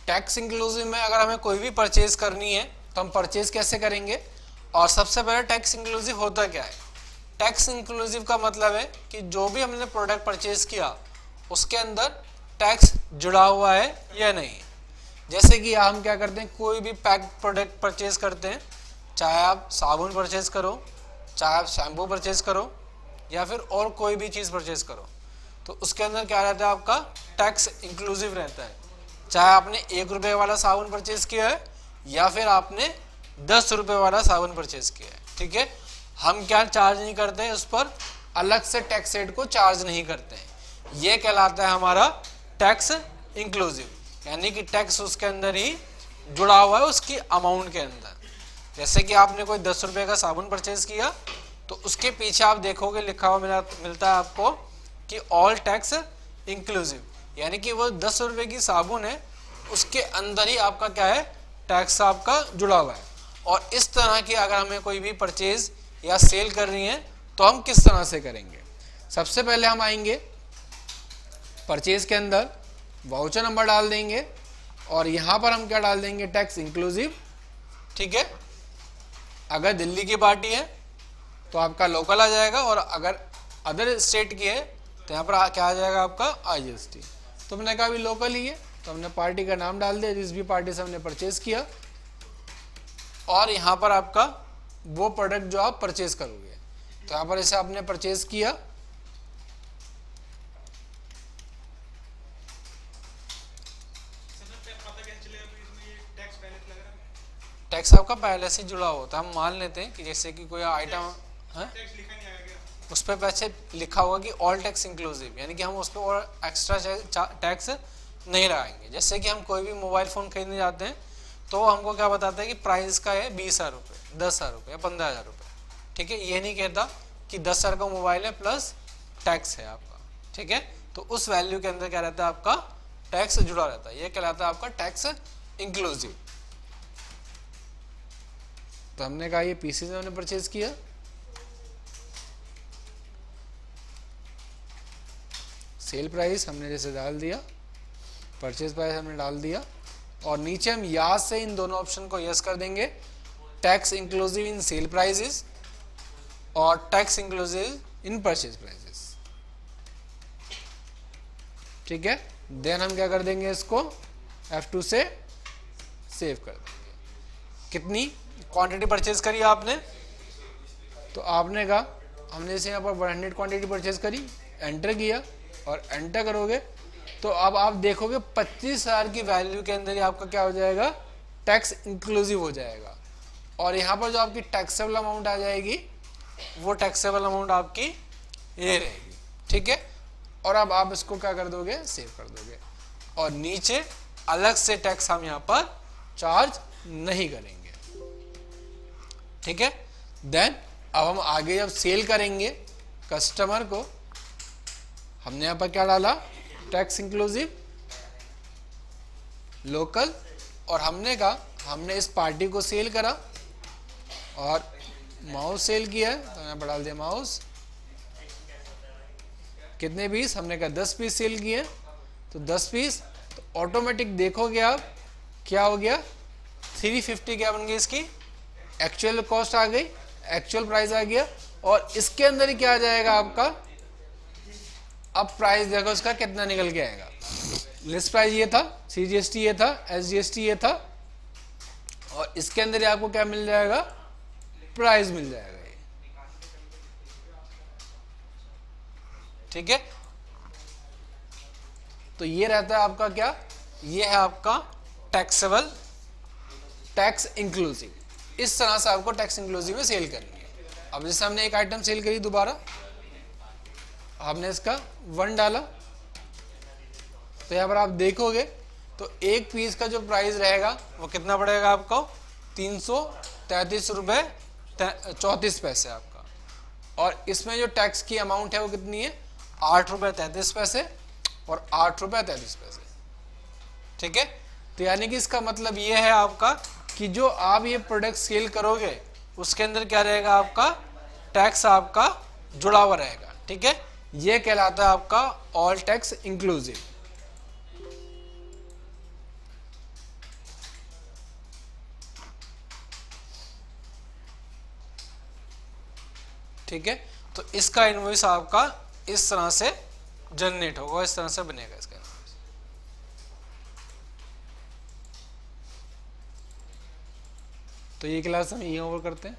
Tax inclusive में अगर हमें कोई भी परचेज करनी है तो हम परचेज कैसे करेंगे, और सबसे पहले टैक्स इंक्लूसिव होता क्या है। टैक्स इंक्लूसिव का मतलब है कि जो भी हमने प्रोडक्ट परचेज किया उसके अंदर टैक्स जुड़ा हुआ है या नहीं। जैसे कि हम क्या करते हैं, कोई भी पैक प्रोडक्ट परचेज करते हैं, चाहे आप साबुन परचेज करो, चाहे आप शैम्पू परचेज करो, या फिर और कोई भी चीज़ परचेज करो, तो उसके अंदर क्या रहता है, आपका टैक्स इंक्लूसिव रहता है। चाहे आपने 1 रुपये वाला साबुन परचेज किया है या फिर आपने 10 रुपये वाला साबुन परचेज किया है, ठीक है। हम क्या चार्ज नहीं करते हैं, उस पर अलग से टैक्स रेट को चार्ज नहीं करते हैं। ये कहलाता है हमारा टैक्स इंक्लूसिव, यानी कि टैक्स उसके अंदर ही जुड़ा हुआ है, उसकी अमाउंट के अंदर। जैसे कि आपने कोई 10 रुपये का साबुन परचेज किया तो उसके पीछे आप देखोगे लिखा हुआ मिलता है आपको कि ऑल टैक्स इंक्लूसिव, यानी कि वो 10 रुपये की साबुन है, उसके अंदर ही आपका क्या है, टैक्स आपका जुड़ा हुआ है। और इस तरह की अगर हमें कोई भी परचेज या सेल करनी है तो हम किस तरह से करेंगे। सबसे पहले हम आएंगे परचेज के अंदर, वाउचर नंबर डाल देंगे और यहाँ पर हम क्या डाल देंगे, टैक्स इंक्लूसिव, ठीक है। अगर दिल्ली की पार्टी है तो आपका लोकल आ जाएगा, और अगर अदर स्टेट की है तो यहाँ पर क्या आ जाएगा, आपका IGST। तो हमने कहा अभी लोकल ही है तो हमने पार्टी का नाम डाल दिया जिस भी पार्टी से हमने परचेज किया, और यहाँ पर आपका वो प्रोडक्ट जो आप परचेज करोगे, तो यहाँ पर इसे आपने परचेज किया, टैक्स आपका पहले से जुड़ा होता है। हम मान लेते हैं कि जैसे कि कोई आइटम है, उस पर पैसे लिखा होगा कि ऑल टैक्स इंक्लूसिव, यानी कि हम उस पर और एक्स्ट्रा टैक्स नहीं लगाएंगे। जैसे कि हम कोई भी मोबाइल फ़ोन खरीदने जाते हैं तो हमको क्या बताता है कि प्राइस का है 20,000 रुपये, 10,000 रुपये या 15,000 रुपये, ठीक है। ये नहीं कहता कि 10,000 का मोबाइल है प्लस टैक्स है आपका, ठीक है। तो उस वैल्यू के अंदर क्या रहता है, आपका टैक्स जुड़ा रहता है, ये कहलाता है आपका टैक्स इंक्लूसिव। तो हमने कहा ये पीसी से हमने परचेज किया, सेल प्राइस हमने जैसे डाल दिया, परचेज प्राइस हमने डाल दिया, और नीचे हम याद से इन दोनों ऑप्शन को यस कर देंगे, tax inclusive in sale prices और tax inclusive in purchase prices, ठीक है। देन हम क्या कर देंगे, इसको F2 से सेव कर देंगे। कितनी क्वांटिटी परचेज करी आपने, तो आपने कहा हमने जैसे यहाँ पर 100 क्वांटिटी परचेज करी, एंटर किया, और एंटर करोगे तो अब आप देखोगे 25,000 की वैल्यू के अंदर ही आपका क्या हो जाएगा, टैक्स इंक्लूसिव हो जाएगा। और यहाँ पर जो आपकी टैक्सेबल अमाउंट आ जाएगी वो टैक्सेबल अमाउंट आपकी ये रहेगी, ठीक है। और अब आप इसको क्या कर दोगे, सेव कर दोगे, और नीचे अलग से टैक्स हम यहाँ पर चार्ज नहीं करेंगे, ठीक है। देन अब हम आगे जब सेल करेंगे कस्टमर को, हमने यहाँ पर क्या डाला, टैक्स इंक्लूसिव, लोकल, और हमने कहा हमने इस पार्टी को सेल करा और माउस सेल किया है, तो यहाँ पर डाल दिया माउस। कितने पीस, हमने कहा 10 पीस सेल किए, तो 10 पीस, तो ऑटोमेटिक देखोगे आप क्या हो गया, 350 क्या बन गई, इसकी एक्चुअल कॉस्ट आ गई, एक्चुअल प्राइस आ गया, और इसके अंदर ही क्या आ जाएगा आपका, अब प्राइस देखो इसका कितना निकल के आएगा। लिस्ट प्राइस ये था, CGST ये था, SGST ये था, और इसके अंदर ही आपको क्या मिल जाएगा, प्राइस मिल जाएगा ये, ठीक है। तो ये रहता है आपका क्या, ये है आपका टैक्सेबल, टैक्स इंक्लूसिव। इस तरह से आपको टैक्स इंक्लूसिव में सेल करनी है। अब जैसे हमने एक आइटम सेल करी, दोबारा हमने इसका 1 डाला, तो यहाँ पर आप देखोगे तो एक पीस का जो प्राइस रहेगा वो कितना पड़ेगा आपको, 333 रुपये 34 पैसे आपका, और इसमें जो टैक्स की अमाउंट है वो कितनी है, 8 रुपये 33 पैसे और 8 रुपये 33 पैसे, ठीक है। तो यानी कि इसका मतलब ये है आपका कि जो आप ये प्रोडक्ट सेल करोगे उसके अंदर क्या रहेगा, आपका टैक्स आपका जुड़ा हुआ रहेगा, ठीक है। ये कहलाता है आपका ऑल टैक्स इंक्लूसिव। ठीक है, तो इसका इनवॉइस आपका इस तरह से जनरेट होगा, इस तरह से बनेगा इसका इनवॉइस। तो ये क्लास हम यहीं ओवर करते हैं।